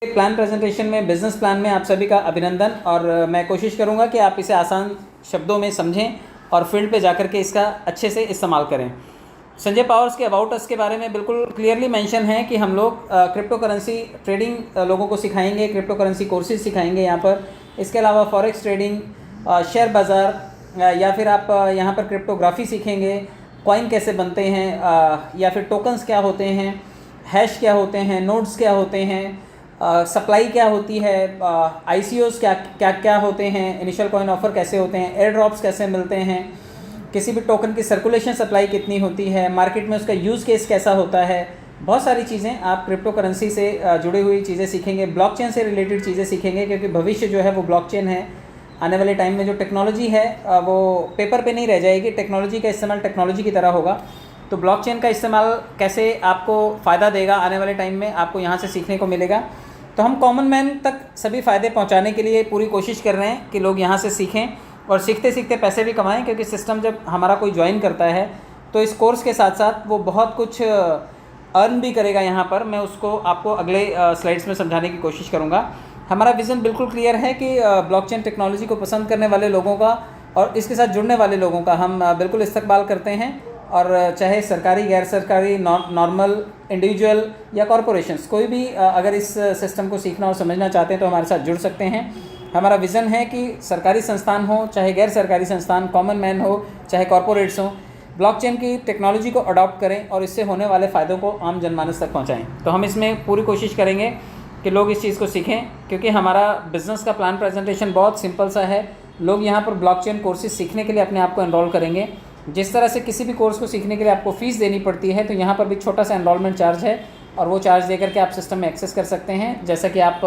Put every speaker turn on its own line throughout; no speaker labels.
Plan presentation में business plan में आप सभी का अभिनंदन। और मैं कोशिश करूंगा कि आप इसे आसान शब्दों में समझें और फील्ड पे जाकर के इसका अच्छे से इस्तेमाल करें। संजय पावर्स के अबाउट अस के बारे में बिल्कुल क्लियरली मेंशन है कि हम लोग क्रिप्टो करेंसी ट्रेडिंग लोगों को सिखाएंगे, क्रिप्टो करेंसी कोर्सेज सिखाएंगे यहाँ पर। इसके अलावा फॉरेक्स ट्रेडिंग, शेयर बाज़ार, या फिर आप यहाँ पर क्रिप्टोग्राफी सीखेंगे, कॉइन कैसे बनते हैं, या फिर टोकन्स क्या होते हैं, हैश क्या होते हैं, नोड्स क्या होते हैं, सप्लाई क्या होती है, ICOs क्या होते हैं, इनिशियल कॉइन ऑफर कैसे होते हैं, एयर ड्रॉप्स कैसे मिलते हैं, किसी भी टोकन की सर्कुलेशन सप्लाई कितनी होती है, मार्केट में उसका यूज़ केस कैसा होता है। बहुत सारी चीज़ें आप क्रिप्टो करेंसी से जुड़ी हुई चीज़ें सीखेंगे, ब्लॉकचेन से रिलेटेड चीज़ें सीखेंगे, क्योंकि भविष्य जो है वो ब्लॉकचेन है। आने वाले टाइम में जो टेक्नोलॉजी है वो पेपर पे नहीं रह जाएगी, टेक्नोलॉजी का इस्तेमाल टेक्नोलॉजी की तरह होगा। तो ब्लॉकचेन का इस्तेमाल कैसे आपको फ़ायदा देगा आने वाले टाइम में, आपको यहाँ से सीखने को मिलेगा। तो हम कॉमन मैन तक सभी फ़ायदे पहुँचाने के लिए पूरी कोशिश कर रहे हैं कि लोग यहाँ से सीखें और सीखते सीखते पैसे भी कमाएं, क्योंकि सिस्टम जब हमारा कोई ज्वाइन करता है तो इस कोर्स के साथ साथ वो बहुत कुछ अर्न भी करेगा यहाँ पर। मैं उसको आपको अगले स्लाइड्स में समझाने की कोशिश करूँगा। हमारा विज़न बिल्कुल क्लियर है कि ब्लॉकचेन टेक्नोलॉजी को पसंद करने वाले लोगों का और इसके साथ जुड़ने वाले लोगों का हम बिल्कुल इस्तकबाल करते हैं। और चाहे सरकारी, गैर सरकारी, नॉर्मल, इंडिविजुअल या कॉरपोरेशंस, कोई भी अगर इस सिस्टम को सीखना और समझना चाहते हैं तो हमारे साथ जुड़ सकते हैं। हमारा विज़न है कि सरकारी संस्थान हो चाहे गैर सरकारी संस्थान, कॉमन मैन हो चाहे कॉरपोरेट्स हो, ब्लॉकचेन की टेक्नोलॉजी को अडॉप्ट करें और इससे होने वाले फ़ायदों को आम जनमानस तक पहुँचाएँ। तो हम इसमें पूरी कोशिश करेंगे कि लोग इस चीज़ को सीखें, क्योंकि हमारा बिज़नेस का प्लान प्रेजेंटेशन बहुत सिंपल सा है। लोग यहाँ पर ब्लॉकचेन कोर्सेज सीखने के लिए अपने आप को एनरोल करेंगे। जिस तरह से किसी भी कोर्स को सीखने के लिए आपको फ़ीस देनी पड़ती है, तो यहाँ पर भी छोटा सा एनरोलमेंट चार्ज है और वो चार्ज देकर के आप सिस्टम में एक्सेस कर सकते हैं। जैसा कि आप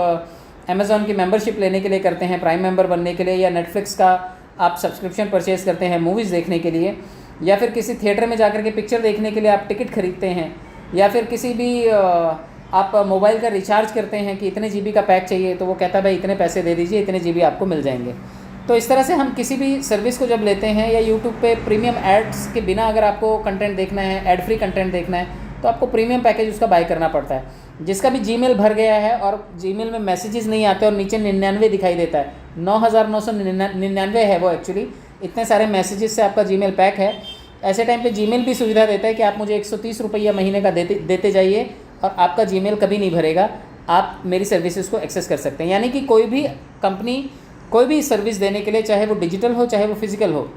अमेज़ॉन की मेंबरशिप लेने के लिए करते हैं, प्राइम मेंबर बनने के लिए, या नेटफ्लिक्स का आप सब्सक्रिप्शन परचेज़ करते हैं मूवीज़ देखने के लिए, या फिर किसी थिएटर में जाकर के पिक्चर देखने के लिए आप टिकट खरीदते हैं, या फिर किसी भी आप मोबाइल का रिचार्ज करते हैं कि इतने GB का पैक चाहिए, तो वो कहता है भाई इतने पैसे दे दीजिए, इतने GB आपको मिल जाएंगे। तो इस तरह से हम किसी भी सर्विस को जब लेते हैं, या यूट्यूब पे प्रीमियम एड्स के बिना अगर आपको कंटेंट देखना है, एड फ्री कंटेंट देखना है, तो आपको प्रीमियम पैकेज उसका बाय करना पड़ता है। जिसका भी जीमेल भर गया है और जीमेल में मैसेजेस नहीं आते और नीचे 99 दिखाई देता है, 9999 है वो एक्चुअली, इतने सारे मैसेजेस से आपका जीमेल पैक है। ऐसे टाइम पे जीमेल भी सुविधा देता है कि आप मुझे 130 रुपये महीने का देते जाइए और आपका जीमेल कभी नहीं भरेगा, आप मेरी सर्विसेज को एक्सेस कर सकते हैं। यानी कि कोई भी कंपनी कोई भी सर्विस देने के लिए, चाहे वो डिजिटल हो चाहे वो फिजिकल हो,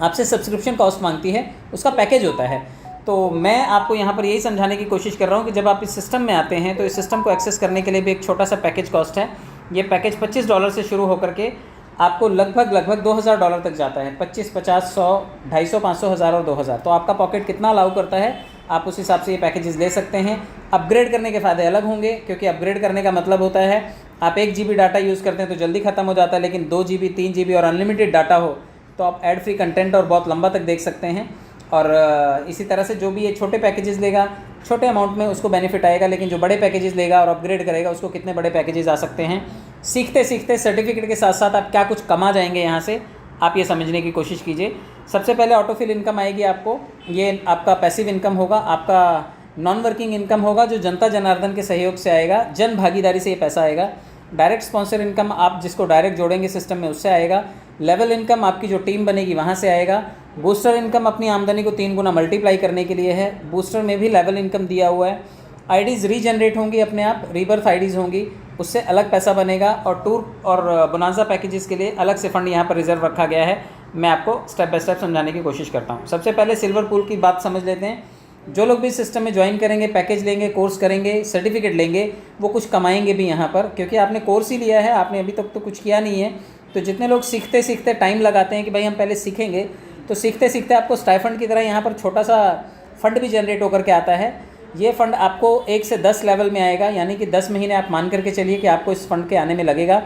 आपसे सब्सक्रिप्शन कॉस्ट मांगती है, उसका पैकेज होता है। तो मैं आपको यहाँ पर यही समझाने की कोशिश कर रहा हूँ कि जब आप इस सिस्टम में आते हैं तो इस सिस्टम को एक्सेस करने के लिए भी एक छोटा सा पैकेज कॉस्ट है। ये पैकेज $25 से शुरू होकर के आपको लगभग $2000 तक जाता है। 25, 50, 100, 250, 500, 1000 और 2000। तो आपका पॉकेट कितना अलाउ करता है, आप उस हिसाब से ये पैकेजेस ले सकते हैं। अपग्रेड करने के फ़ायदे अलग होंगे, क्योंकि अपग्रेड करने का मतलब होता है आप 1 GB डाटा यूज़ करते हैं तो जल्दी ख़त्म हो जाता है, लेकिन 2 GB, 3 GB और अनलिमिटेड डाटा हो तो आप एड फ्री कंटेंट और बहुत लंबा तक देख सकते हैं। और इसी तरह से जो भी ये छोटे पैकेजेस लेगा, छोटे अमाउंट में उसको बेनिफिट आएगा, लेकिन जो बड़े पैकेजेस लेगा और अपग्रेड करेगा उसको कितने बड़े पैकेजेस आ सकते हैं। सीखते सीखते सर्टिफिकेट के साथ साथ आप क्या कुछ कमा जाएंगे यहाँ से, आप ये समझने की कोशिश कीजिए। सबसे पहले ऑटोफिल इनकम आएगी आपको, ये आपका पैसिव इनकम होगा, आपका नॉन वर्किंग इनकम होगा जो जनता जनार्दन के सहयोग से आएगा, जन भागीदारी से ये पैसा आएगा। डायरेक्ट स्पॉन्सर इनकम आप जिसको डायरेक्ट जोड़ेंगे सिस्टम में उससे आएगा। लेवल इनकम आपकी जो टीम बनेगी वहाँ से आएगा। बूस्टर इनकम अपनी आमदनी को 3 गुना मल्टीप्लाई करने के लिए है, बूस्टर में भी लेवल इनकम दिया हुआ है। आईडीज़ रीजनरेट होंगी अपने आप, रीबर्थ आईडीज़ होंगी, उससे अलग पैसा बनेगा। और टूर और बोनांजा पैकेजेस के लिए अलग से फंड यहाँ पर रिजर्व रखा गया है। मैं आपको स्टेप बाय स्टेप समझाने की कोशिश करता हूँ। सबसे पहले सिल्वर पूल की बात समझ लेते हैं। जो लोग भी सिस्टम में ज्वाइन करेंगे, पैकेज लेंगे, कोर्स करेंगे, सर्टिफिकेट लेंगे, वो कुछ कमाएंगे भी यहाँ पर, क्योंकि आपने कोर्स ही लिया है, आपने अभी तक तो कुछ किया नहीं है। तो जितने लोग सीखते सीखते टाइम लगाते हैं कि भाई हम पहले सीखेंगे, तो सीखते सीखते आपको स्टाइफंड की तरह यहाँ पर छोटा सा फंड भी जनरेट होकर के आता है। ये फ़ंड आपको 1 से 10 लेवल में आएगा, यानी कि 10 महीने आप मान करके चलिए कि आपको इस फंड के आने में लगेगा।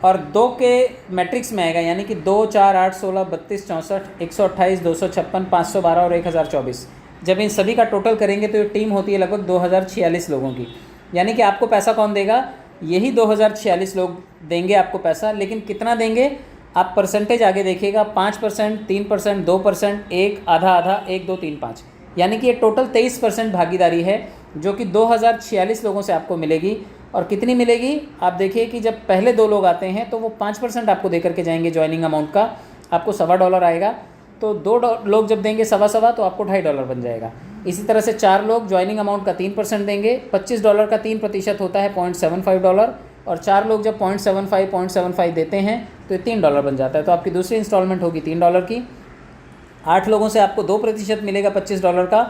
और 2 के मैट्रिक्स में आएगा, यानी कि 2, 4, 8, 16, 32, 64, 128, 256, 512 और 1024। जब इन सभी का टोटल करेंगे तो ये टीम होती है लगभग 2046 लोगों की। यानी कि आपको पैसा कौन देगा, यही 2046 लोग देंगे आपको पैसा। लेकिन कितना देंगे, आप परसेंटेज आगे देखिएगा, 5%, 3%, 2%, 1, आधा आधा, 1, 2, 3, 5, यानी कि ये टोटल 23% भागीदारी है जो कि 2046 लोगों से आपको मिलेगी। और कितनी मिलेगी आप देखिए कि जब पहले 2 लोग आते हैं तो वो 5% आपको दे करके जाएंगे ज्वाइनिंग अमाउंट का, आपको $1.25 आएगा। तो 2 लोग जब देंगे $1.25 तो आपको $2.5 बन जाएगा। इसी तरह से 4 लोग ज्वाइनिंग अमाउंट का 3% देंगे, $25 का 3% होता है $0.75, और 4 लोग जब 0.75 देते हैं तो ये $3 बन जाता है। तो आपकी दूसरी इंस्टॉलमेंट होगी $3 की। 8 लोगों से आपको 2% मिलेगा $25 का,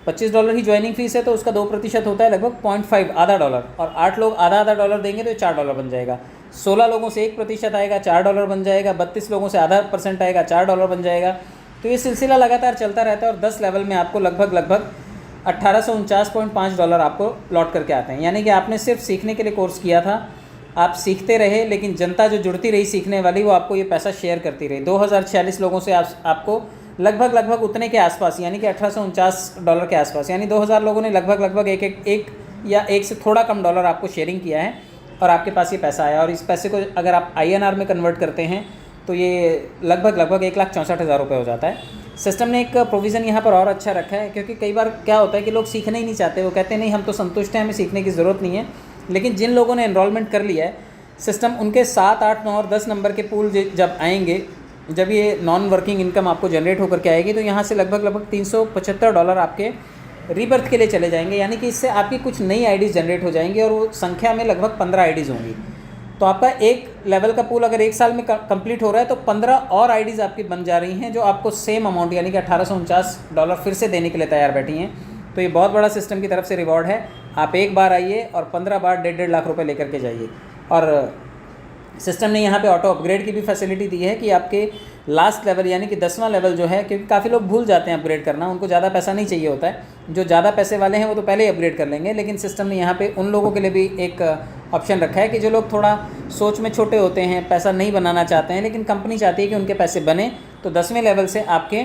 $25 ही ज्वाइनिंग फीस है तो उसका 2% होता है लगभग 0.5 आधा डॉलर, और 8 लोग आधा डॉलर देंगे तो $4 बन जाएगा। 16 लोगों से 1% आएगा $4 बन जाएगा, 32 लोगों से आधा % आएगा $4 बन जाएगा। तो ये सिलसिला लगातार चलता रहता है और 10 लेवल में आपको लगभग $1849.5 आपको लौट करके आते हैं। यानी कि आपने सिर्फ सीखने के लिए कोर्स किया था, आप सीखते रहे, लेकिन जनता जो जुड़ती रही सीखने वाली वो आपको ये पैसा शेयर करती रही। 2046 लोगों से आपको लगभग उतने के आसपास, यानी कि $1849 के आसपास, यानी 2000 लोगों ने लगभग एक या एक से थोड़ा कम डॉलर आपको शेयरिंग किया है और आपके पास ये पैसा आया। और इस पैसे को अगर आप INR में कन्वर्ट करते हैं तो ये लगभग 1,64,000 रुपये हो जाता है। सिस्टम ने एक प्रोविज़न यहाँ पर और अच्छा रखा है, क्योंकि कई बार क्या होता है कि लोग सीखना ही नहीं चाहते, वो कहते हैं नहीं हम तो संतुष्ट हैं, हमें सीखने की ज़रूरत नहीं है। लेकिन जिन लोगों ने एनरोलमेंट कर लिया है, सिस्टम उनके 7, 8, 9 और 10 नंबर के पूल जब आएंगे, जब ये नॉन वर्किंग इनकम आपको जनरेट होकर के आएगी, तो यहाँ से लगभग $375 आपके रीबर्थ के लिए चले जाएंगे। यानी कि इससे आपकी कुछ नई आईडीज़ जनरेट हो जाएंगी और वो संख्या में लगभग 15 आईडीज़ होंगी। तो आपका एक लेवल का पूल अगर 1 साल में कंप्लीट हो रहा है तो 15 और आईडीज़ आपकी बन जा रही हैं, जो आपको सेम अमाउंट यानी कि $1849 फिर से देने के लिए तैयार बैठी हैं। तो ये बहुत बड़ा सिस्टम की तरफ से रिवॉर्ड है। आप एक बार आइए और 15 बार 1.5 लाख रुपए लेकर के जाइए। और सिस्टम ने यहाँ पे ऑटो अपग्रेड की भी फैसिलिटी दी है कि आपके लास्ट लेवल यानी कि 10वां लेवल जो है, क्योंकि काफ़ी लोग भूल जाते हैं अपग्रेड करना, उनको ज़्यादा पैसा नहीं चाहिए होता है। जो ज़्यादा पैसे वाले हैं वो तो पहले ही अपग्रेड कर लेंगे, लेकिन सिस्टम ने यहाँ पे उन लोगों के लिए भी एक ऑप्शन रखा है कि जो लोग थोड़ा सोच में छोटे होते हैं, पैसा नहीं बनाना चाहते हैं, लेकिन कंपनी चाहती है कि उनके पैसे बने, तो 10वें लेवल से आपके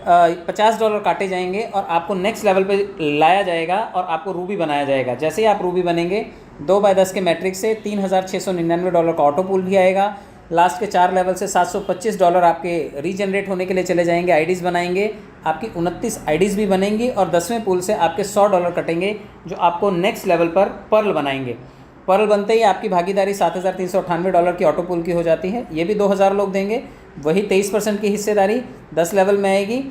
$50 काटे जाएंगे और आपको नेक्स्ट लेवल पे लाया जाएगा और आपको रूबी बनाया जाएगा। जैसे ही आप रूबी बनेंगे 2/10 के मैट्रिक से $3699 का ऑटो पूल भी आएगा। लास्ट के 4 लेवल से $725 आपके रीजनरेट होने के लिए चले जाएंगे, आईडीज़ बनाएंगे, आपकी 29 आईडीज़ भी बनेंगी और 10वें पूल से आपके $100 कटेंगे, जो आपको नेक्स्ट लेवल पर पर्ल बनाएंगे। पर्ल बनते ही आपकी भागीदारी $7398 की ऑटो पूल की हो जाती है। ये भी 2000 लोग देंगे, वही 23% की हिस्सेदारी 10 लेवल में आएगी।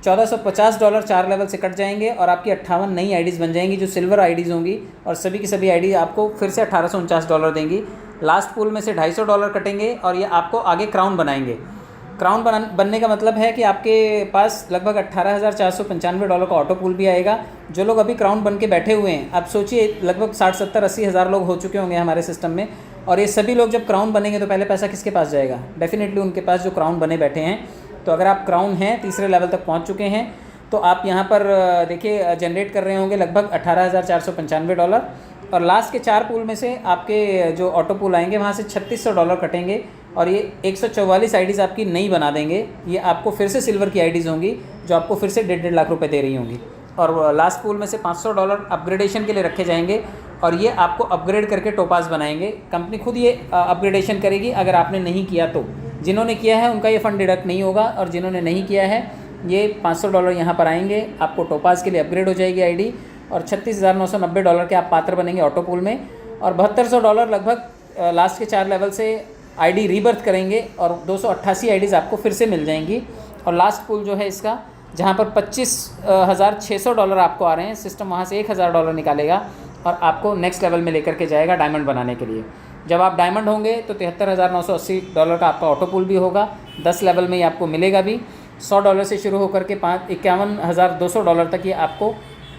$1450 4 लेवल से कट जाएंगे और आपकी 58 नई आईडीज़ बन जाएंगी जो सिल्वर आईडीज़ होंगी, और सभी की सभी आईडी आपको फिर से $1849 देंगी। लास्ट पूल में से $250 कटेंगे और ये आपको आगे क्राउन बनाएंगे। क्राउन बनने का मतलब है कि आपके पास लगभग $18,495 का ऑटो पूल भी आएगा। जो लोग अभी क्राउन बन के बैठे हुए हैं, आप सोचिए लगभग 60, 70, 80 हज़ार लोग हो चुके होंगे हमारे सिस्टम में, और ये सभी लोग जब क्राउन बनेंगे तो पहले पैसा किसके पास जाएगा? डेफिनेटली उनके पास जो क्राउन बने बैठे हैं। तो अगर आप क्राउन हैं, तीसरे लेवल तक पहुंच चुके हैं, तो आप यहाँ पर देखिए जनरेट कर रहे होंगे लगभग $18,495, और लास्ट के 4 पूल में से आपके जो ऑटो पूल आएंगे वहाँ से $3600 कटेंगे और ये 144 आईडीज़ आपकी नई बना देंगे। ये आपको फिर से सिल्वर की आईडीज़ होंगी जो आपको फिर से 1.5 लाख रुपए दे रही होंगी। और लास्ट पूल में से $500 अपग्रेडेशन के लिए रखे जाएंगे और ये आपको अपग्रेड करके टोपाज बनाएंगे। कंपनी खुद ये अपग्रेडेशन करेगी अगर आपने नहीं किया तो। जिन्होंने किया है उनका ये फ़ंड डिडक्ट नहीं होगा, और जिन्होंने नहीं किया है ये $500 यहाँ पर आएंगे, आपको टोपाज के लिए अपग्रेड हो जाएगी आईडी, और $36,990 के आप पात्र बनेंगे ऑटो पूल में, और $7200 लगभग लास्ट के 4 लेवल से आईडी रीबर्थ करेंगे और 288 आईडीज़ आपको फिर से मिल जाएंगी। और लास्ट पूल जो है इसका, जहाँ पर $25,600 आपको आ रहे हैं, सिस्टम वहाँ से $1,000 निकालेगा और आपको नेक्स्ट लेवल में लेकर के जाएगा डायमंड बनाने के लिए। जब आप डायमंड होंगे तो $73,980 का आपका ऑटो पूल भी होगा, 10 लेवल में ये आपको मिलेगा भी। $100 से शुरू होकर के $51,200 तक ये आपको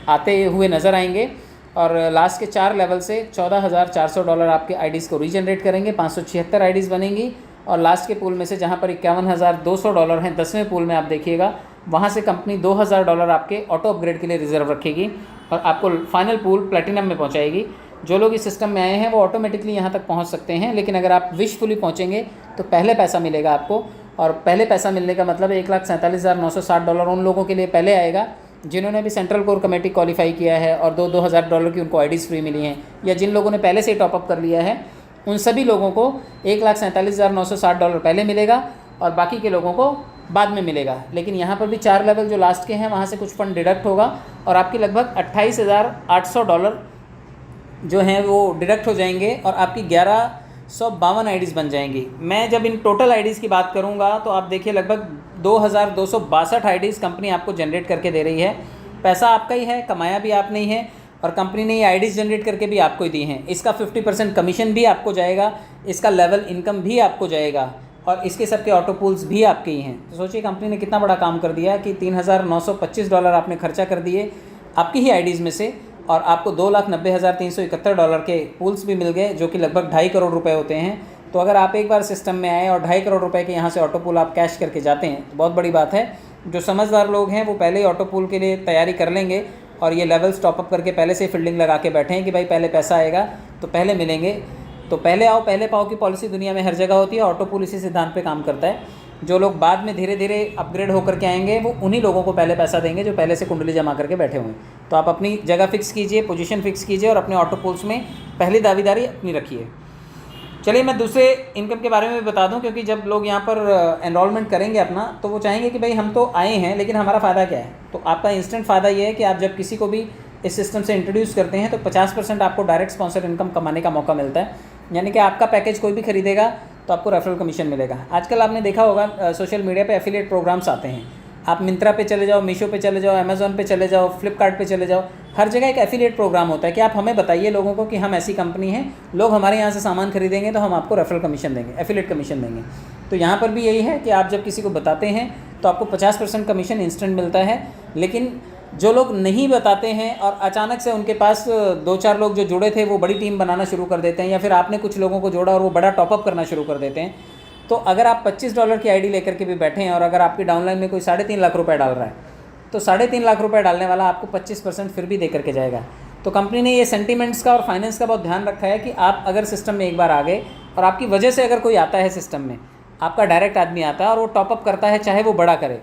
आते हुए नज़र आएंगे, और लास्ट के 4 लेवल से $14,400 आपके आईडीज़ को रीजनरेट करेंगे, 576 आईडीज़ बनेंगी। और लास्ट के पूल में से जहाँ पर $51,200 हैं 10वें पूल में, आप देखिएगा वहाँ से कंपनी $2,000 आपके ऑटो अपग्रेड के लिए रिजर्व रखेगी और आपको फाइनल पूल प्लेटिनम में पहुँचाएगी। जो लोग इस सिस्टम में आए हैं वो ऑटोमेटिकली यहाँ तक पहुँच सकते हैं, लेकिन अगर आप विशफुली पहुँचेंगे तो पहले पैसा मिलेगा आपको, और पहले पैसा मिलने का मतलब $1,47,960 उन लोगों के लिए पहले आएगा जिन्होंने भी सेंट्रल कोर कमेटी क्वालिफाई किया है और $2,000 की उनको आईडीज़ फ्री मिली हैं, या जिन लोगों ने पहले से टॉपअप कर लिया है उन सभी लोगों को $1,47,960 पहले मिलेगा और बाकी के लोगों को बाद में मिलेगा। लेकिन यहाँ पर भी 4 लेवल जो लास्ट के हैं वहाँ से कुछ फंड डिडक्ट होगा और आपकी लगभग $28,800 जो हैं वो डिडक्ट हो जाएंगे और आपकी 1152 आईडीज़ बन जाएंगी। मैं जब इन टोटल आईडीज़ की बात करूंगा तो आप देखिए लगभग 2262 आईडीज़ कंपनी आपको जनरेट करके दे रही है। पैसा आपका ही है, कमाया भी आपने ही है, और कंपनी ने ये आईडीज़ जनरेट करके भी आपको ही दी हैं। इसका 50% कमीशन भी आपको जाएगा, इसका लेवल इनकम भी आपको जाएगा, और इसके सबके ऑटो पूल्स भी आपके ही हैं। तो सोचिए कंपनी ने कितना बड़ा काम कर दिया कि $3,925 आपने खर्चा कर दिए आपकी ही आईडीज़ में से, और आपको $2,90,371 के पूल्स भी मिल गए, जो कि लगभग 2.5 करोड़ रुपए होते हैं। तो अगर आप एक बार सिस्टम में आए और 2.5 करोड़ रुपए के यहाँ से ऑटो पूल आप कैश करके जाते हैं तो बहुत बड़ी बात है। जो समझदार लोग हैं वो पहले ही ऑटो पूल के लिए तैयारी कर लेंगे और ये लेवल्स टॉपअप करके पहले से फील्डिंग लगा के बैठे हैं कि भाई पहले पैसा आएगा तो पहले मिलेंगे। तो पहले आओ पहले पाओ की पॉलिसी दुनिया में हर जगह होती है। ऑटो पूल इसी सिद्धांत पे काम करता है। जो लोग बाद में धीरे धीरे अपग्रेड होकर के आएंगे वो उन्हीं लोगों को पहले पैसा देंगे जो पहले से कुंडली जमा करके बैठे हुए हैं। तो आप अपनी जगह फिक्स कीजिए, पोजीशन फिक्स कीजिए और अपने ऑटो पूल्स में पहली दावेदारी अपनी रखिए। चलिए मैं दूसरे इनकम के बारे में भी बता दूं, क्योंकि जब लोग यहाँ पर एनरोलमेंट करेंगे अपना तो वो चाहेंगे कि भाई हम तो आए हैं लेकिन हमारा फ़ायदा क्या है। तो आपका इंस्टेंट फ़ायदा ये है कि आप जब किसी को भी इस सिस्टम से इंट्रोड्यूस करते हैं तो 50% आपको डायरेक्ट स्पॉन्सर इनकम कमाने का मौका मिलता है। यानी कि आपका पैकेज कोई भी खरीदेगा तो आपको रेफरल कमीशन मिलेगा। आजकल आपने देखा होगा सोशल मीडिया पे एफिलिएट प्रोग्राम्स आते हैं। आप मिंत्रा पे चले जाओ, मीशो पे चले जाओ, अमेज़ॉन पे चले जाओ, फ्लिपकार्ट पे चले जाओ, हर जगह एक एफिलिएट प्रोग्राम होता है कि आप हमें बताइए लोगों को कि हम ऐसी कंपनी हैं, लोग हमारे यहाँ से सामान खरीदेंगे तो हम आपको रेफरल कमीशन देंगे, एफिलिएट कमीशन देंगे। तो यहाँ पर भी यही है कि आप जब किसी को बताते हैं तो आपको 50% कमीशन इंस्टेंट मिलता है। लेकिन जो लोग नहीं बताते हैं और अचानक से उनके पास 2-4 लोग जो जुड़े थे वो बड़ी टीम बनाना शुरू कर देते हैं, या फिर आपने कुछ लोगों को जोड़ा और वो बड़ा टॉपअप करना शुरू कर देते हैं, तो अगर आप $25 की आईडी लेकर के भी बैठे हैं और अगर आपकी डाउनलाइन में कोई 3.5 लाख रुपए डाल रहा है तो 3.5 लाख रुपए डालने वाला आपको 25% फिर भी दे करके जाएगा। तो कंपनी ने ये सेंटीमेंट्स का और फाइनेंस का बहुत ध्यान रखा है कि आप अगर सिस्टम में एक बार आ गए और आपकी वजह से अगर कोई आता है सिस्टम में, आपका डायरेक्ट आदमी आता है और वो टॉपअप करता है, चाहे वो बड़ा करे,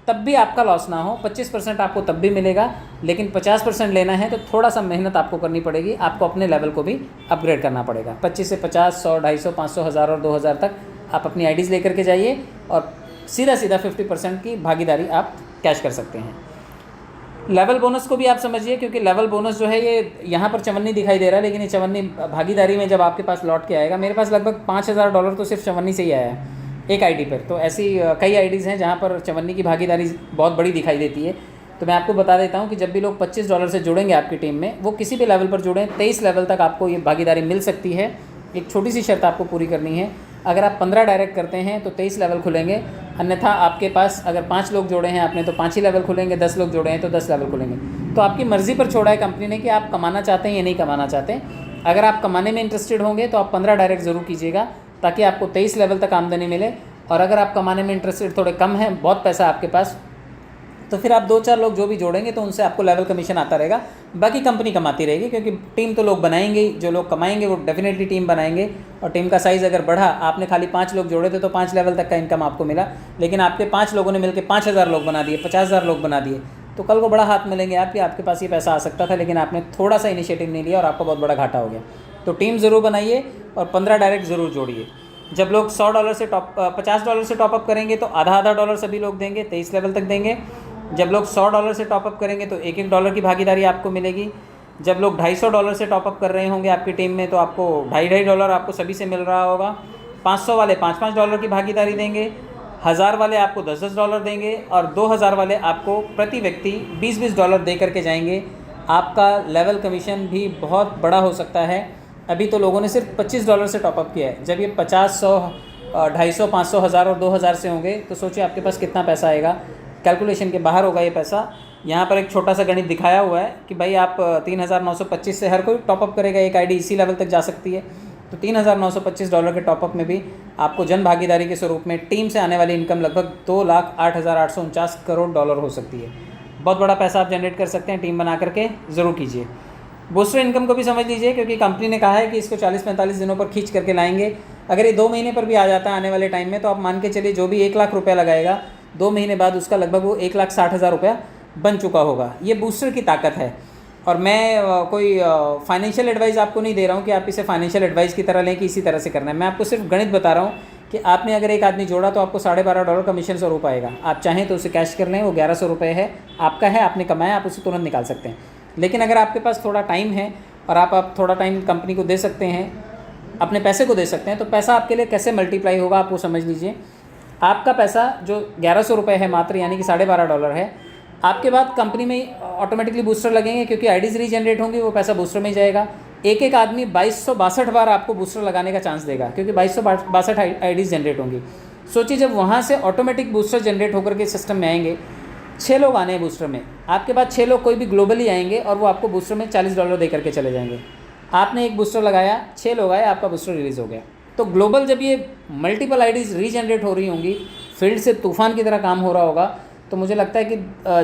तब भी आपका लॉस ना हो। 25% आपको तब भी मिलेगा, लेकिन 50% लेना है तो थोड़ा सा मेहनत आपको करनी पड़ेगी, आपको अपने लेवल को भी अपग्रेड करना पड़ेगा। 25 से 50, 100, 250, 500, 1000 और 2000 तक आप अपनी आईडीज़ लेकर के जाइए और सीधा 50% की भागीदारी आप कैश कर सकते हैं। लेवल बोनस को भी आप समझिए, क्योंकि लेवल बोनस जो है ये यहाँ पर चवन्नी दिखाई दे रहा है, लेकिन ये चवन्नी भागीदारी में जब आपके पास लौट के आएगा, मेरे पास लगभग $5000 तो सिर्फ चवन्नी से ही आया है एक आईडी पर। तो ऐसी कई आईडीज़ हैं जहाँ पर चवन्नी की भागीदारी बहुत बड़ी दिखाई देती है। तो मैं आपको बता देता हूँ कि जब भी लोग $25 से जुड़ेंगे आपकी टीम में, वो किसी भी लेवल पर जुड़ें, 23 लेवल तक आपको ये भागीदारी मिल सकती है। एक छोटी सी शर्त आपको पूरी करनी है, अगर आप 15 डायरेक्ट करते हैं तो 23 लेवल खुलेंगे, अन्यथा आपके पास अगर 5 लोग जोड़े हैं आपने तो 5 ही लेवल खुलेंगे, 10 लोग जोड़े हैं तो 10 लेवल खुलेंगे। तो आपकी मर्ज़ी पर छोड़ा है कंपनी ने कि आप कमाना चाहते हैं या नहीं कमाना चाहते। अगर आप कमाने में इंटरेस्टेड होंगे तो आप 15 डायरेक्ट ज़रूर कीजिएगा ताकि आपको 23 लेवल तक आमदनी मिले। और अगर आप कमाने में इंटरेस्टेड थोड़े कम हैं, बहुत पैसा आपके पास, तो फिर आप 2-4 लोग जो भी जोड़ेंगे तो उनसे आपको लेवल कमीशन आता रहेगा, बाकी कंपनी कमाती रहेगी, क्योंकि टीम तो लोग बनाएंगे ही, जो लोग कमाएंगे वो डेफिनेटली टीम बनाएंगे। और टीम का साइज़ अगर बढ़ा, आपने खाली 5 लोग जोड़े थे तो 5 लेवल तक का इनकम आपको मिला, लेकिन आपके 5 लोगों ने मिलकर 5000 लोग बना दिए, 50,000 लोग बना दिए, तो कल को बड़ा हाथ मिलेंगे आपके पास ये पैसा आ सकता था, लेकिन आपने थोड़ा सा इनिशिएटिव नहीं लिया और आपको बहुत बड़ा घाटा हो गया। तो टीम ज़रूर बनाइए और 15 डायरेक्ट ज़रूर जोड़िए। जब लोग $100 से $50 से टॉपअप करेंगे तो आधा डॉलर सभी लोग देंगे, 23 लेवल तक देंगे। जब लोग $100 से टॉपअप करेंगे तो $1 की भागीदारी आपको मिलेगी। जब लोग $250 से टॉपअप कर रहे होंगे आपकी टीम में तो आपको $2.5 आपको सभी से मिल रहा होगा। 500 वाले $5 की भागीदारी देंगे, 1000 वाले आपको $10 देंगे और 2000 वाले आपको प्रति व्यक्ति $20 दे करके जाएंगे। आपका लेवल कमीशन भी बहुत बड़ा हो सकता है। अभी तो लोगों ने सिर्फ $25 से टॉपअप किया है, जब ये 50, 100, 250, 500, 1000 और 2000 से होंगे तो सोचिए आपके पास कितना पैसा आएगा। कैलकुलेशन के बाहर होगा ये पैसा। यहाँ पर एक छोटा सा गणित दिखाया हुआ है कि भाई आप 3925 से हर कोई टॉपअप करेगा, एक आईडी इसी लेवल तक जा सकती है। तो $3925 के टॉपअप में भी आपको जन भागीदारी के स्वरूप में टीम से आने वाली इनकम लगभग $2,08,849 करोड़ हो सकती है। बहुत बड़ा पैसा आप जनरेट कर सकते हैं, टीम बना करके ज़रूर कीजिए। बूस्टर इनकम को भी समझ लीजिए, क्योंकि कंपनी ने कहा है कि इसको 40-45 दिनों पर खींच करके लाएंगे। अगर ये 2 महीने पर भी आ जाता है आने वाले टाइम में, तो आप मान के चलिए जो भी 1 लाख रुपया लगाएगा 2 महीने बाद उसका लगभग वो 1,60,000 रुपया बन चुका होगा। ये बूस्टर की ताकत है। और मैं कोई फाइनेंशियल एडवाइस आपको नहीं दे रहा हूँ कि आप इसे फाइनेंशियल एडवाइस की तरह लें कि इसी तरह से करना है। मैं आपको सिर्फ गणित बता रहा हूँ कि आपने अगर एक आदमी जोड़ा तो आपको $12.5 कमीशन स्वरूप आएगा। आप चाहें तो उसे कैश कर लें, वो 1100 रुपये है, आपका है, आपने कमाया, आप उसे तुरंत निकाल सकते हैं। लेकिन अगर आपके पास थोड़ा टाइम है और आप थोड़ा टाइम कंपनी को दे सकते हैं, अपने पैसे को दे सकते हैं, तो पैसा आपके लिए कैसे मल्टीप्लाई होगा आप वो समझ लीजिए। आपका पैसा जो 1100 रुपये है मात्र, यानी कि $12.5 है, आपके बाद कंपनी में ऑटोमेटिकली बूस्टर लगेंगे, क्योंकि आईडीज़ रीजनरेट होंगी, वो पैसा बूस्टर में ही जाएगा। एक एक आदमी 2262 बार आपको बूस्टर लगाने का चांस देगा, क्योंकि 2262 आईडीज़ जनरेट होंगी। सोचिए जब वहाँ से ऑटोमेटिक बूस्टर जनरेट होकर के सिस्टम में आएंगे, 6 लोग आने हैं बूस्टर में, आपके बाद 6 लोग कोई भी ग्लोबली आएंगे और वो आपको बूस्टर में $40 दे करके चले जाएंगे। आपने एक बूस्टर लगाया, 6 लोग आए, आपका बूस्टर रिलीज़ हो गया। तो ग्लोबल जब ये मल्टीपल आईडीज़ रीजनरेट हो रही होंगी, फील्ड से तूफान की तरह काम हो रहा होगा, तो मुझे लगता है कि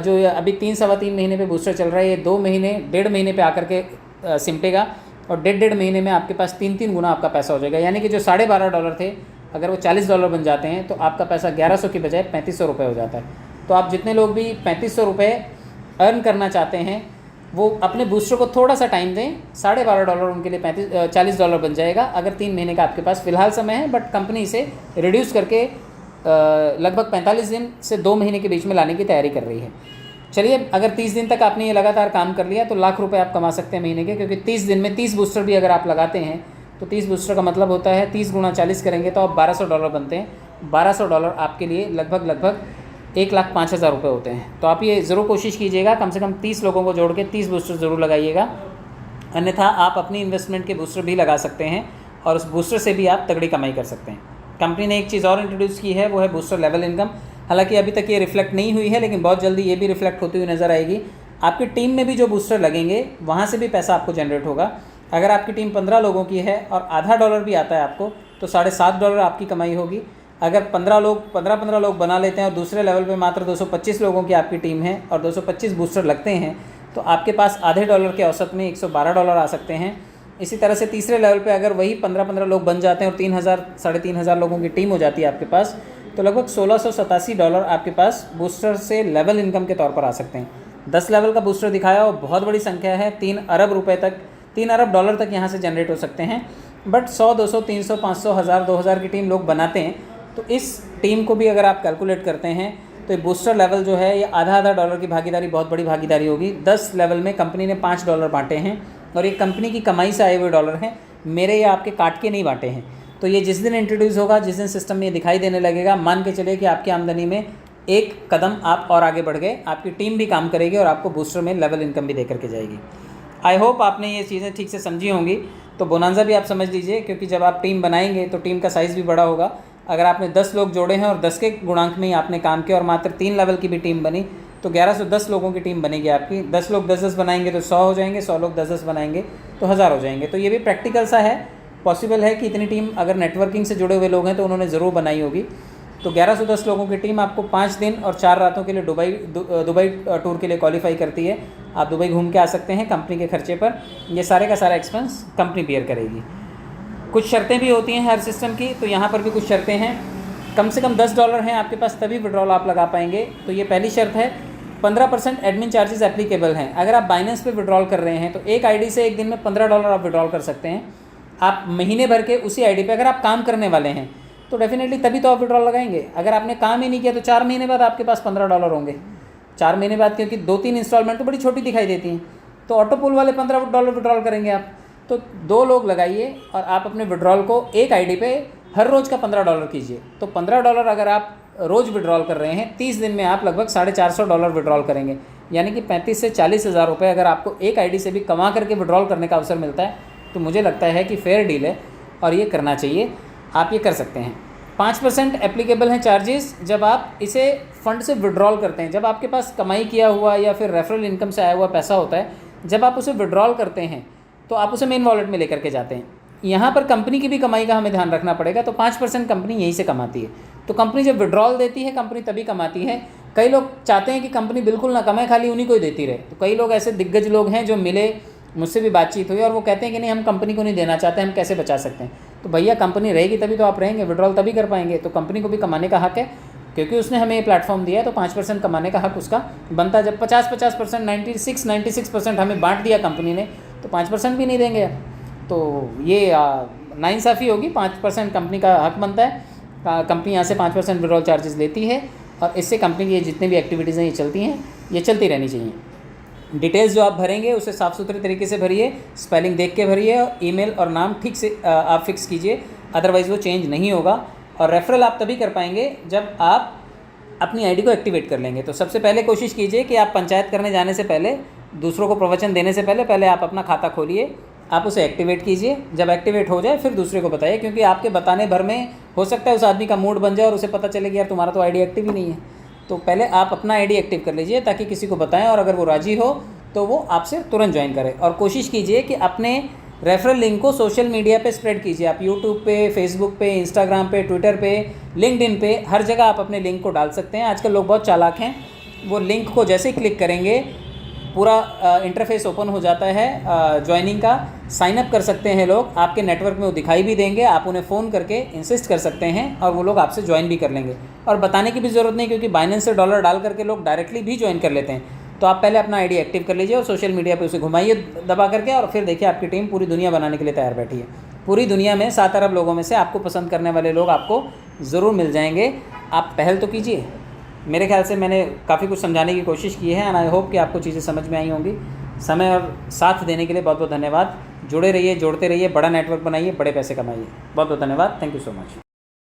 जो अभी 3-3.25 महीने पे बूस्टर चल रहा है, ये 2 महीने 1.5 महीने पे आकर के सिमटेगा और 1.5 महीने में आपके पास 3-3 गुना आपका पैसा हो जाएगा। यानी कि जो $12.5 थे, अगर वो $40 बन जाते हैं तो आपका पैसा 1100 की बजाय 3500 रुपये हो जाता है। तो आप जितने लोग भी 3500 रुपये अर्न करना चाहते हैं, वो अपने बूस्टर को थोड़ा सा टाइम दें, $12.5 उनके लिए $40 बन जाएगा, अगर 3 महीने का आपके पास फ़िलहाल समय है। बट कंपनी इसे रिड्यूस करके लगभग 45 दिन से 2 महीने के बीच में लाने की तैयारी कर रही है। चलिए, अगर 30 दिन तक आपने ये लगातार काम कर लिया तो लाख रुपए आप कमा सकते हैं महीने के, क्योंकि 30 दिन में 30 बूस्टर भी अगर आप लगाते हैं तो 30 बूस्टर का मतलब होता है 30 गुणा 40 करेंगे तो आप $1200 बनते हैं। $1200 आपके लिए लगभग 1,05,000 रुपये होते हैं। तो आप ये ज़रूर कोशिश कीजिएगा, कम से कम 30 लोगों को जोड़ के 30 बूस्टर ज़रूर लगाइएगा, अन्यथा आप अपनी इन्वेस्टमेंट के बूस्टर भी लगा सकते हैं और उस बूस्टर से भी आप तगड़ी कमाई कर सकते हैं। कंपनी ने एक चीज़ और इंट्रोड्यूस की है, वो है बूस्टर लेवल इनकम। हालांकि अभी तक ये रिफ्लेक्ट नहीं हुई है, लेकिन बहुत जल्दी ये भी रिफ्लेक्ट होती हुई नज़र आएगी। आपकी टीम में भी जो बूस्टर लगेंगे वहाँ से भी पैसा आपको जनरेट होगा। अगर आपकी टीम 15 लोगों की है और आधा डॉलर भी आता है आपको, तो $7.5 आपकी कमाई होगी। अगर 15 लोग बना लेते हैं और दूसरे लेवल पे मात्र 225 लोगों की आपकी टीम है और 225 बूस्टर लगते हैं, तो आपके पास आधे डॉलर के औसत में $112 आ सकते हैं। इसी तरह से तीसरे लेवल पे अगर वही 15 लोग बन जाते हैं और 3,000-3,500 लोगों की टीम हो जाती है आपके पास, तो लगभग $1,687 आपके पास बूस्टर से लेवल इनकम के तौर पर आ सकते हैं। 10 लेवल का बूस्टर दिखाया और बहुत बड़ी संख्या है, $3 अरब डॉलर तक यहाँ से जनरेट हो सकते हैं। बट 100, 200, 300, 500, 1000, 2000 की टीम लोग बनाते हैं, तो इस टीम को भी अगर आप कैलकुलेट करते हैं तो ये बूस्टर लेवल जो है, ये आधा डॉलर की भागीदारी बहुत बड़ी भागीदारी होगी। 10 लेवल में कंपनी ने $5 बांटे हैं और ये कंपनी की कमाई से आए हुए डॉलर हैं, मेरे या आपके काट के नहीं बांटे हैं। तो ये जिस दिन इंट्रोड्यूस होगा, जिस दिन सिस्टम में ये दिखाई देने लगेगा, मान के चलिए कि आपकी आमदनी में एक कदम आप और आगे बढ़ गए, आपकी टीम भी काम करेगी और आपको बूस्टर में लेवल इनकम भी दे करके जाएगी। आई होप आपने ये चीज़ें ठीक से समझी होंगी। तो बोनांजा भी आप समझ लीजिए, क्योंकि जब आप टीम बनाएंगे तो टीम का साइज़ भी बड़ा होगा। अगर आपने 10 लोग जोड़े हैं और 10 के गुणांक में ही आपने काम किया और मात्र 3 लेवल की भी टीम बनी, तो 1110 लोगों की टीम बनेगी आपकी। 10 लोग 10-10 बनाएंगे तो 100 हो जाएंगे, 100 लोग 10-10 बनाएंगे तो 1000 हो जाएंगे। तो ये भी प्रैक्टिकल सा है, पॉसिबल है कि इतनी टीम अगर नेटवर्किंग से जुड़े हुए लोग हैं तो उन्होंने ज़रूर बनाई होगी। तो 1110 लोगों की टीम आपको 5 दिन और 4 रातों के लिए दुबई टूर के लिए क्वालिफाई करती है। आप दुबई घूम के आ सकते हैं कंपनी के खर्चे पर। ये सारे का सारा एक्सपेंस कंपनी बियर करेगी। कुछ शर्तें भी होती हैं हर सिस्टम की, तो यहाँ पर भी कुछ शर्तें हैं। कम से कम $10 हैं आपके पास, तभी विड्रॉल आप लगा पाएंगे। तो ये पहली शर्त है। 15% एडमिन चार्जेस एप्लीकेबल हैं। अगर आप बाइनेंस पे विड्रॉल कर रहे हैं तो एक आईडी से एक दिन में $15 आप विड्रॉल कर सकते हैं। आप महीने भर के उसी आईडी पे अगर आप काम करने वाले हैं तो डेफिनेटली तभी तो आप विड्रॉल लगाएंगे। अगर आपने काम ही नहीं किया तो 4 महीने बाद आपके पास $15 होंगे। 4 महीने बाद, क्योंकि 2-3 इंस्टॉलमेंट तो बड़ी छोटी दिखाई देती हैं, तो ऑटो पुल वाले $15 विड्रॉल करेंगे आप। तो 2 लोग लगाइए और आप अपने विड्रॉल को एक आईडी पे हर रोज़ का $15 कीजिए। तो $15 अगर आप रोज़ विड्रॉल कर रहे हैं, 30 दिन में आप लगभग $450 विड्रॉल करेंगे। यानी कि 35 से 40 हज़ार रुपये अगर आपको एक आईडी से भी कमा करके विड्रॉल करने का अवसर मिलता है, तो मुझे लगता है कि फेयर डील है और ये करना चाहिए। आप ये कर सकते हैं। 5% एप्लीकेबल हैं चार्जेस जब आप इसे फ़ंड से विड्रॉल करते हैं। जब आपके पास कमाई किया हुआ या फिर रेफरल इनकम से आया हुआ पैसा होता है, जब आप उसे विड्रॉल करते हैं तो आप उसे मेन वॉलेट में लेकर के जाते हैं। यहाँ पर कंपनी की भी कमाई का हमें ध्यान रखना पड़ेगा। तो 5% कंपनी यहीं से कमाती है। तो कंपनी जब विड्रॉल देती है, कंपनी तभी कमाती है। कई लोग चाहते हैं कि कंपनी बिल्कुल ना कमाए, खाली उन्हीं को ही देती रहे। तो कई लोग ऐसे दिग्गज लोग हैं जो मिले, मुझसे भी बातचीत हुई और वो कहते हैं कि नहीं, हम कंपनी को नहीं देना चाहते, हम कैसे बचा सकते हैं। तो भैया, कंपनी रहेगी तभी तो आप रहेंगे, विड्रॉल तभी कर पाएंगे। तो कंपनी को भी कमाने का हक है, क्योंकि उसने हमें ये प्लेटफॉर्म दिया है। तो 5% कमाने का हक उसका बनता है। जब 50% 96% हमें बांट दिया कंपनी ने, तो 5% भी नहीं देंगे। तो ये नाइंसाफ़ी होगी। 5% कंपनी का हक बनता है। कंपनी यहाँ से 5% विड्रॉल चार्जेस लेती है और इससे कंपनी की ये जितनी भी एक्टिविटीज़ हैं ये चलती हैं, ये चलती रहनी चाहिए। डिटेल्स जो आप भरेंगे उसे साफ़ सुथरे तरीके से भरिए, स्पेलिंग देख के भरिए, और ईमेल और नाम ठीक से आप फिक्स कीजिए, अदरवाइज़ वो चेंज नहीं होगा। और रेफरल आप तभी कर पाएंगे जब आप अपनी आईडी को एक्टिवेट कर लेंगे। तो सबसे पहले कोशिश कीजिए कि आप पंचायत करने जाने से पहले, दूसरों को प्रवचन देने से पहले आप अपना खाता खोलिए, आप उसे एक्टिवेट कीजिए। जब एक्टिवेट हो जाए फिर दूसरे को बताइए, क्योंकि आपके बताने भर में हो सकता है उस आदमी का मूड बन जाए और उसे पता चले कि यार तुम्हारा तो आईडी एक्टिव ही नहीं है। तो पहले आप अपना आईडी एक्टिव कर लीजिए ताकि किसी को बताएं, और अगर वो राजी हो तो वो आपसे तुरंत ज्वाइन करे। और कोशिश कीजिए कि अपने रेफरल लिंक को सोशल मीडिया पे स्प्रेड कीजिए। आप यूट्यूब पे, फेसबुक पे, इंस्टाग्राम पे, ट्विटर पे, लिंक्डइन पे, हर जगह आप अपने लिंक को डाल सकते हैं। आजकल लोग बहुत चालाक हैं, वो लिंक को जैसे ही क्लिक करेंगे पूरा इंटरफेस ओपन हो जाता है ज्वाइनिंग का, साइन अप कर सकते हैं लोग, आपके नेटवर्क में वो दिखाई भी देंगे, आप उन्हें फ़ोन करके इंसिस्ट कर सकते हैं और वो लोग आपसे ज्वाइन भी कर लेंगे। और बताने की भी ज़रूरत नहीं, क्योंकि बाइनेंस से डॉलर डाल करके लोग डायरेक्टली भी ज्वाइन कर लेते हैं। तो आप पहले अपना आईडी एक्टिव कर लीजिए और सोशल मीडिया पे उसे घुमाइए दबा करके, और फिर देखिए आपकी टीम पूरी दुनिया बनाने के लिए तैयार बैठी है। पूरी दुनिया में 7 अरब लोगों में से आपको पसंद करने वाले लोग आपको ज़रूर मिल जाएंगे। आप पहल तो कीजिए। मेरे ख्याल से मैंने काफ़ी कुछ समझाने की कोशिश की है, एंड आई होप कि आपको चीज़ें समझ में आई होंगी। समय और साथ देने के लिए बहुत बहुत धन्यवाद। जुड़े रहिए, जोड़ते रहिए, बड़ा नेटवर्क बनाइए, बड़े पैसे कमाइए। बहुत बहुत धन्यवाद। Thank you so much.